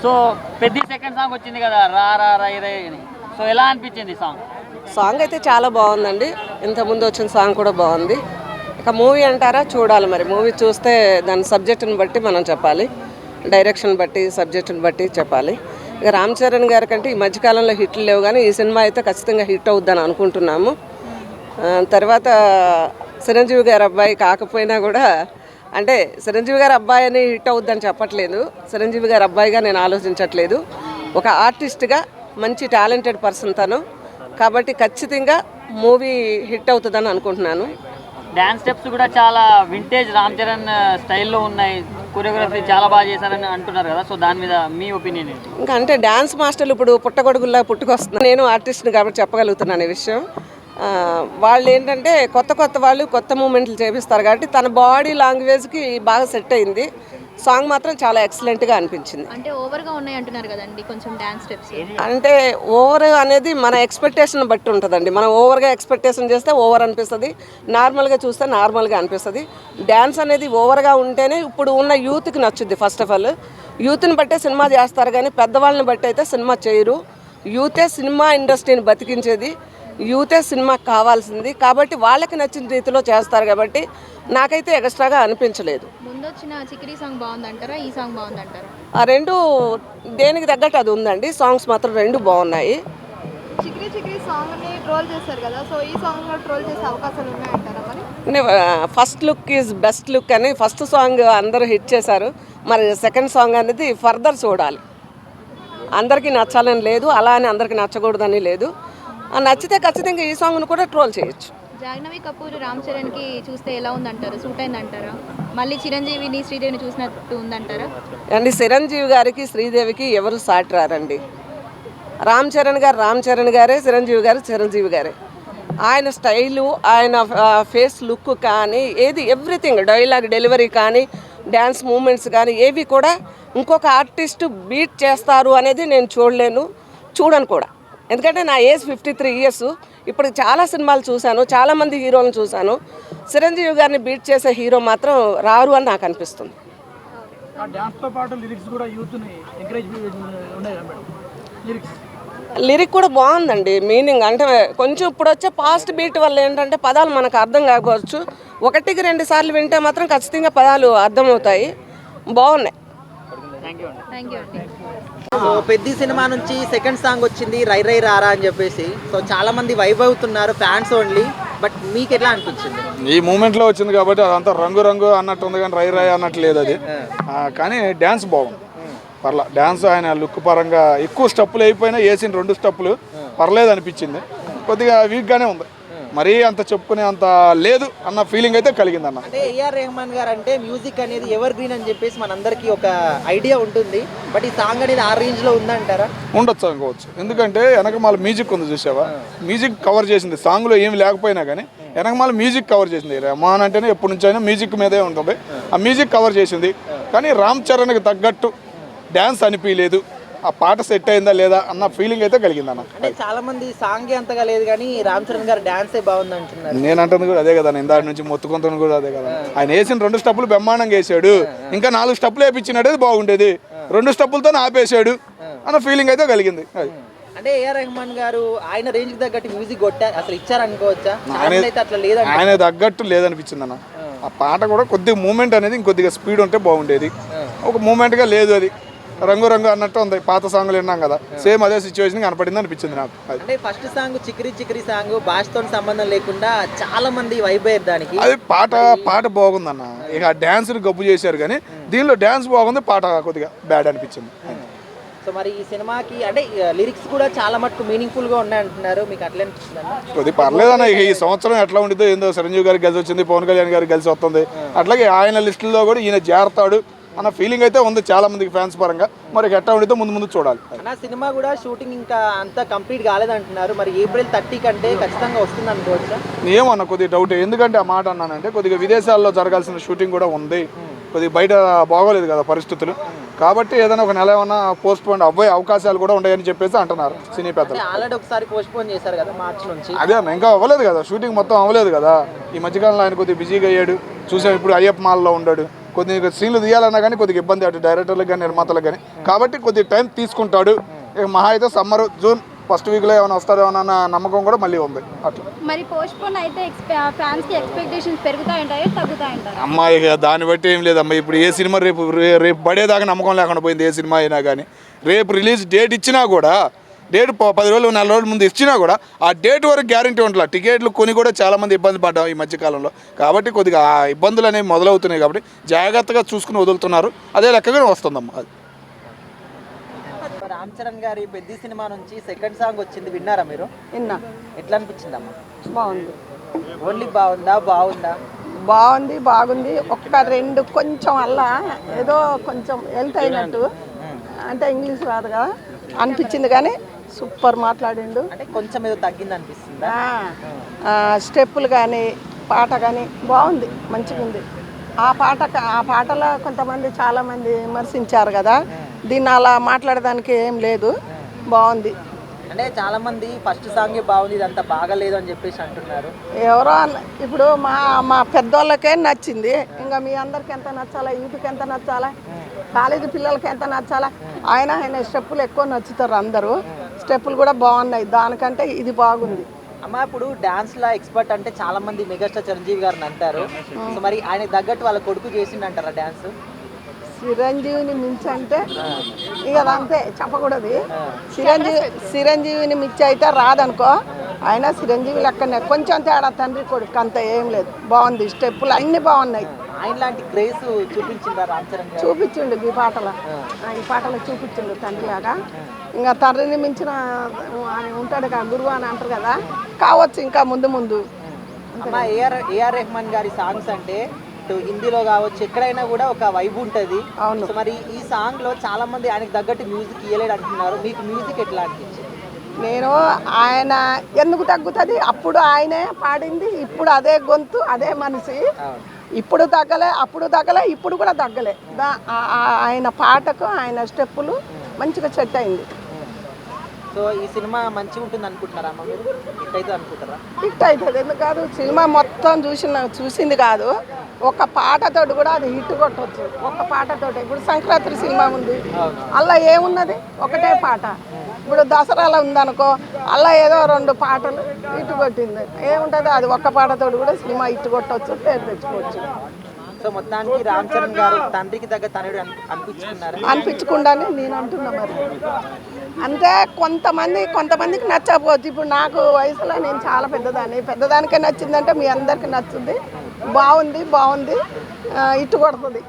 So పెద్ద second song వచ్చింది కదా, రా రా రై రై అని. సో ఎలా అనిపించింది సాంగ్? సాంగ్ అయితే చాలా బాగుందండి. ఇంతకుముందు వచ్చిన సాంగ్ కూడా బాగుంది. ఇక మూవీ అంటారా, చూడాలి. మరి మూవీ చూస్తే దాని సబ్జెక్టుని బట్టి మనం చెప్పాలి, డైరెక్షన్ బట్టి సబ్జెక్టుని బట్టి చెప్పాలి. ఇక రామ్ చరణ్ గారి కంటే ఈ మధ్యకాలంలో హిట్లు లేవు, కానీ ఈ సినిమా అయితే ఖచ్చితంగా హిట్ అవుద్దని అనుకుంటున్నాము. తర్వాత చిరంజీవి గారి అబ్బాయి కాకపోయినా కూడా, అంటే చిరంజీవి గారి అబ్బాయి అని హిట్ అవుద్దని చెప్పట్లేదు, చిరంజీవి గారి అబ్బాయిగా నేను ఆలోచించట్లేదు. ఒక ఆర్టిస్ట్గా మంచి టాలెంటెడ్ పర్సన్ తను, కాబట్టి ఖచ్చితంగా మూవీ హిట్ అవుతుందని అనుకుంటున్నాను. డ్యాన్స్ స్టెప్స్ కూడా చాలా వింటేజ్ రామ్ చరణ్ స్టైల్లో ఉన్నాయి, కొరియోగ్రఫీ చాలా బాగా చేశారని అంటున్నారు కదా. సో దాని మీద మీ ఒపీనియన్ ఏంటి? ఇంకా అంటే డ్యాన్స్ మాస్టర్లు ఇప్పుడు పుట్టగొడుగుల్లా పుట్టుకొస్తున్నారు. నేను ఆర్టిస్ట్ని కాబట్టి చెప్పగలుగుతున్నాను ఈ విషయం. వాళ్ళు ఏంటంటే కొత్త వాళ్ళు కొత్త మూమెంట్లు చేపిస్తారు కాబట్టి తన బాడీ లాంగ్వేజ్కి బాగా సెట్ అయింది. సాంగ్ మాత్రం చాలా ఎక్సలెంట్గా అనిపించింది. అంటే ఓవర్గా ఉన్నాయి అంటున్నారు కదండి కొంచెం డ్యాన్స్ స్టెప్స్. అంటే ఓవర్ అనేది మన ఎక్స్పెక్టేషన్ బట్టి ఉంటుందండి. మనం ఓవర్గా ఎక్స్పెక్టేషన్ చేస్తే ఓవర్ అనిపిస్తుంది, నార్మల్గా చూస్తే నార్మల్గా అనిపిస్తుంది. డ్యాన్స్ అనేది ఓవర్గా ఉంటేనే ఇప్పుడు ఉన్న యూత్కి నచ్చుద్ది. ఫస్ట్ ఆఫ్ ఆల్ యూత్ని బట్టే సినిమా చేస్తారు, కానీ పెద్దవాళ్ళని బట్టి అయితే సినిమా చేయరు. యూతే సినిమా ఇండస్ట్రీని బతికించేది, యూతే సినిమాకి కావాల్సింది. కాబట్టి వాళ్ళకి నచ్చిన రీతిలో చేస్తారు కాబట్టి నాకైతే ఎక్స్ట్రాగా అనిపించలేదు. ముందు వచ్చిన చికిరీ సాంగ్ బాగుందంటారా, ఈ సాంగ్ బాగుందంటారా? ఆ రెండు దేనికి తగ్గట్టు అది ఉందండి. సాంగ్స్ మాత్రం రెండు బాగున్నాయి. చికిరీ సాంగ్ని ట్రోల్ చేశారు కదా, సో ఈ సాంగ్లో ట్రోల్ చేసే అవకాశాలు ఉన్నాయంటారా? మరి first look is best look అని ఫస్ట్ సాంగ్ అందరూ హిట్ చేశారు. మరి సెకండ్ సాంగ్ అనేది ఫర్దర్ చూడాలి. అందరికీ నచ్చాలని లేదు, అలా అని అందరికీ నచ్చకూడదని లేదు. నచ్చితే ఖచ్చితంగా ఈ సాంగ్ను కూడా ట్రోల్ చేయొచ్చు. జాహ్నవి కపూర్ రామ్ చరణ్కి చూస్తే ఎలా ఉందంటారు? సూట్ అయిందంటారా? మళ్ళీ చిరంజీవిని శ్రీదేవిని చూసినట్టు ఉందంటారా? అండి, చిరంజీవి గారికి శ్రీదేవికి ఎవరు సాటి రారండి. రామ్ చరణ్ గారే, చిరంజీవి గారు చిరంజీవి గారే. ఆయన స్టైలు, ఆయన ఫేస్ లుక్ కానీ ఏది ఎవ్రీథింగ్, డైలాగ్ డెలివరీ కానీ డ్యాన్స్ మూమెంట్స్ కానీ ఏవి కూడా ఇంకొక ఆర్టిస్టు బీట్ చేస్తారు అనేది నేను చూడను కూడా. ఎందుకంటే నా ఏజ్ 53 years. ఇప్పుడు చాలా సినిమాలు చూశాను, చాలామంది హీరోలను చూశాను. చిరంజీవి గారిని బీట్ చేసే హీరో మాత్రం రారు అని నాకు అనిపిస్తుంది. లిరిక్ కూడా బాగుందండి. మీనింగ్ అంటే కొంచెం ఇప్పుడు వచ్చే ఫాస్ట్ బీట్ వల్ల ఏంటంటే పదాలు మనకు అర్థం కాకపోవచ్చు. 1-2 సార్లు వింటే మాత్రం ఖచ్చితంగా పదాలు అర్థమవుతాయి. బాగున్నాయి. థ్యాంక్ యూ అండి. సో పెద్ద సినిమా నుంచి సెకండ్ సాంగ్ వచ్చింది రై రై రారా అని చెప్పేసి, సో చాలా మంది వైబ్ అవుతున్నారు, ఫ్యాన్స్ ఓన్లీ. బట్ మీకు ఎట్లా అనిపించింది? ఈ మూమెంట్లో వచ్చింది కాబట్టి అదంతా రంగు అన్నట్టు ఉంది, కానీ రై రై అన్నట్టు లేదు అది. కానీ డ్యాన్స్ బాగుంది, పర్లా. డ్యాన్స్ ఆయన లుక్ పరంగా ఎక్కువ స్టెప్పులు అయిపోయినా వేసిన 2 స్టెప్పులు పర్లేదు అనిపించింది. కొద్దిగా వీక్గానే ఉంది, మరీ అంత చెప్పుకునే అంత లేదు అన్న ఫీలింగ్ అయితే కలిగింది అన్న. అంటే ఏఆర్ రెహమాన్ గారు అంటే మ్యూజిక్ అనేది ఎవర్ గ్రీన్ అని చెప్పేసి మనందరికీ ఒక ఐడియా ఉంటుంది. బట్ ఈ సాంగ్ అనేది ఆ రేంజ్లో ఉందంటారా? ఉండొచ్చు అనుకోవచ్చు, ఎందుకంటే వెనకమాల మ్యూజిక్ ఉంది చూసావా, మ్యూజిక్ కవర్ చేసింది. సాంగ్లో ఏమి లేకపోయినా కానీ వెనకమాల మ్యూజిక్ కవర్ చేసింది. రెహమాన్ అంటేనే ఎప్పటి నుంచి అయినా మ్యూజిక్ మీదే ఉంటుంది, ఆ మ్యూజిక్ కవర్ చేసింది. కానీ రామ్ చరణ్కి తగ్గట్టు డ్యాన్స్ అనిపించలేదు. ఆ పాట సెట్ అయిందా లేదా అన్న ఫీలింగ్ అయితే కలిగిందన్న. అంటే చాలా మంది సాంగ్ అంతగా లేదు కానీ రామ్ చరణ్ గారు డాన్సే బాగుంది అంటున్నారు. నేను అంటుంది కూడా అదే కదా, ఇందాటి నుంచి మొత్తుకుంటున్న కూడా అదే కదా. ఆయన వేసిన 2 స్టెప్పులు బ్రహ్మాండంగా వేసాడు, ఇంకా 4 స్టెప్పులు వేయించినట్టు బాగుండేది. 2 స్టెప్పులతో ఆపేశాడు అన్న ఫీలింగ్ అయితే కలిగింది. అంటే ఏఆర్ రెహమాన్ గారు ఆయన రేంజ్ తగ్గట్టు మ్యూజిక్ కొట్టారు, అసలు ఇచ్చారనుకోవచ్చా? అట్లా లేదు, ఆయన తగ్గట్టు లేదనిపించింది అన్న. ఆ పాట కూడా కొద్దిగా మూమెంట్ అనేది ఇంకొద్దిగా స్పీడ్ ఉంటే బాగుండేది, ఒక మూమెంట్గా లేదు. అది రంగు అన్నట్టు ఉంది. పాత సాంగ్లు విన్నాం కదా, సేమ్ అదే సిచ్యువేషన్ కనపడింది అనిపించింది నాకు. అంటే ఫస్ట్ సాంగ్ చికిరి సాంగ్ భాషతో సంబంధం లేకుండా చాలా మంది వైబ్ అయ్యారు దానికి. అది పాట బాగుందన్న. ఇక డాన్స్ గబ్బు చేశారు కానీ దీనిలో డాన్స్ బాగుంది, పాట కొద్దిగా బ్యాడ్ అనిపించింది. సో మరి ఈ సినిమాకి అంటే లిరిక్స్ కూడా చాలా మటుకు మీనింగ్ఫుల్ గా ఉన్నాయి అంటున్నారు, మీకు అట్లా అనిపిస్తుంది అన్న? కొద్దిగా పర్లేదన్న. ఇక ఈ సంవత్సరం ఎట్లా ఉంటుందో ఏందో, చిరంజీవి గారికి కలిసి వచ్చింది, పవన్ కళ్యాణ్ గారికి కలిసి వస్తుంది, అట్లాగే ఆయన లిస్టుల్లో కూడా ఈయన చేరతాడు అన్న ఫీలింగ్ అయితే ఉంది చాలా మందికి ఫ్యాన్స్ పరంగా. మరి ఎట్లా ఉండితే ముందు చూడాలి. నా సినిమా కూడా షూటింగ్ ఇంకా అంతా కంప్లీట్ కాలేదంటున్నారు, మరి April 30 కంటే ఖచ్చితంగా వస్తుంది అనుకోవచ్చా? ఏమన్నా కొద్దిగా డౌట్. ఎందుకంటే ఆ మాట అన్నానంటే కొద్దిగా విదేశాల్లో జరగాల్సిన షూటింగ్ కూడా ఉంది, కొద్దిగా బయట బాగోలేదు కదా పరిస్థితులు, కాబట్టి ఏదైనా ఒక నెల ఏమన్నా పోస్ట్ పోన్ అవ్వే అవకాశాలు కూడా ఉన్నాయని చెప్పేసి అంటున్నారు సినీ పెద్దలు. ఆల్రెడీ ఒకసారి పోస్ట్ పోన్ చేశారు కదా మార్చి నుంచి. అదే ఇంకా అవ్వలేదు కదా, షూటింగ్ మొత్తం అవ్వలేదు కదా. ఈ మధ్యకాలంలో ఆయన కొద్దిగా బిజీగా అయ్యాడు చూసాం. ఇప్పుడు అయ్యప్ప మాల్లో ఉన్నాడు, కొన్ని సీన్లు తీయాలన్నా కానీ కొద్దిగా ఇబ్బంది అటు డైరెక్టర్లకు కానీ నిర్మాతలకు కానీ, కాబట్టి కొద్దిగా టైం తీసుకుంటాడు. ఇక మహా అయితే సమ్మర్ జూన్ ఫస్ట్ వీక్లో ఏమైనా వస్తారేమోనన్న నమ్మకం కూడా మళ్ళీ ఉంది. అట్లా మరి పోస్ట్పోన్ అయితే ఫ్యాన్స్ కి ఎక్స్పెక్టేషన్స్ పెరుగుతాయంటారా తగ్గుతాయంటారా? అమ్మా ఇక దాన్ని బట్టి ఏం లేదమ్మా. ఇప్పుడు ఏ సినిమా రేపు పడేదాకా నమ్మకం లేకుండా పోయింది. ఏ సినిమా అయినా కానీ రేపు రిలీజ్ డేట్ ఇచ్చినా కూడా, డేట్ 10 రోజులు 4 రోజుల ముందు ఇచ్చినా కూడా ఆ డేట్ వరకు గ్యారంటీ ఉంటుంది. టికెట్లు కొని కూడా చాలామంది ఇబ్బంది పడ్డాం ఈ మధ్యకాలంలో. కాబట్టి కొద్దిగా ఆ ఇబ్బందులు అనేవి మొదలవుతున్నాయి. కాబట్టి జాగ్రత్తగా చూసుకుని వదులుతున్నారు. అదే లెక్కగానే వస్తుందమ్మా. అది రామ్ చరణ్ గారి పెద్ద సినిమా నుంచి సెకండ్ సాంగ్ వచ్చింది, విన్నారా మీరు? విన్నా. ఎట్లా అనిపించిందమ్మా? బాగుంది. ఓన్లీ బాగుందా బాగుంది, బాగుంది. ఒక్క 2 కొంచెం అలా ఏదో కొంచెం హెల్త్ అయినట్టు, అంటే ఇంగ్లీష్ రాదు కదా అనిపించింది, కానీ సూపర్ మాట్లాడిండు. అంటే కొంచెం ఏదో తగ్గింది అనిపిస్తుందా? స్టెప్పులు కానీ పాట కానీ బాగుంది, మంచిగా ఉంది. ఆ పాటలో కొంతమంది చాలామంది విమర్శించారు కదా, దీన్ని అలా మాట్లాడడానికి ఏం లేదు, బాగుంది. అంటే చాలా మంది ఫస్ట్ సాంగే బాగుంది, ఇదంతా బాగలేదు అని చెప్పేసి అంటున్నారు. ఎవరో ఇప్పుడు మా పెద్దోళ్ళకే నచ్చింది, ఇంకా మీ అందరికి ఎంత నచ్చాలా, యూత్కి ఎంత నచ్చాలా, కాలేజీ పిల్లలకి ఎంత నచ్చాలా. ఆయన స్టెప్పులు ఎక్కువ నచ్చుతారు అందరూ. స్టెప్పులు కూడా బాగున్నాయి, దానికంటే ఇది బాగుంది. అమ్మ ఇప్పుడు డాన్స్ లా ఎక్స్పర్ట్ అంటే చాలా మంది మెగాస్టార్ చిరంజీవి గారిని అంటారు. సో మరి ఆయన తగ్గట్టు వాళ్ళ కొడుకు చేసిండంటారా డాన్స్? చిరంజీవిని మించి అంటే ఇక అంతే చెప్పకూడదు. చిరంజీవిని మించి అయితే రాదనుకో. ఆయన చిరంజీవి లెక్కనే, కొంచెం తేడా తండ్రి కొడుకు, అంత ఏం లేదు. బాగుంది, స్టెప్పులు అన్నీ బాగున్నాయి. ఆయన లాంటి క్రేజ్ చూపించిందా రామ్ చరణ్ గారు? చూపించిండు ఈ పాటలో చూపించిండు తండ్రిలాగా. ఇంకా తండ్రిని మించిన ఆయన ఉంటాడు కదా, గురువు అని అంటారు కదా, కావచ్చు ఇంకా ముందు. అమ్మ ఏఆర్ రెహమాన్ గారి సాంగ్స్ అంటే ఇటు హిందీలో కావచ్చు ఎక్కడైనా కూడా ఒక వైబ్ ఉంటుంది. అవును. సో మరి ఈ సాంగ్ లో చాలా మంది ఆయనకు తగ్గట్టు మ్యూజిక్ ఇవ్వలేడు అంటున్నారు. మీకు మ్యూజిక్ ఎట్లా అనిపించింది? నేను ఆయన ఎందుకు తగ్గుతుంది, అప్పుడు ఆయనే పాడింది, ఇప్పుడు అదే గొంతు అదే మనిషి, ఇప్పుడు తగ్గలే, అప్పుడు తగ్గలే, ఇప్పుడు కూడా తగ్గలే. ఆయన పాటకు ఆయన స్టెప్పులు మంచిగా సెట్ అయింది. సో ఈ సినిమా మంచిగా ఉంటుంది అనుకుంటున్నారా అమ్మ మీరు? హిట్ అయితే అనుకుంటారా? హిట్ అవుతుంది, ఎందుకు కాదు. సినిమా మొత్తం చూసింది కాదు, ఒక పాటతోటి కూడా అది హిట్ కొట్టవచ్చు. ఒక పాటతోటి ఇప్పుడు సంక్రాంతి సినిమా ఉంది, అలా ఏమున్నది, ఒకటే పాట. ఇప్పుడు దసరాలో ఉందనుకో, అలా ఏదో 2 పాటలు హిట్ కొట్టింది, ఏముంటుంది, అది ఒక్క పాటతోటి కూడా సినిమా హిట్ కొట్టవచ్చు, పేరు తెచ్చుకోవచ్చు. సో మొత్తానికి రామ్ చరణ్ గారు తండ్రికి తగ్గ తనయుడు అనిపించకుండానే నేను అంటున్నా. మరి అంటే కొంతమందికి నచ్చకపోవచ్చు. ఇప్పుడు నాకు వయసులో నేను చాలా పెద్దదానికే నచ్చిందంటే మీ అందరికీ నచ్చుద్ది. బాగుంది, ఇట్టు కొడుతుంది.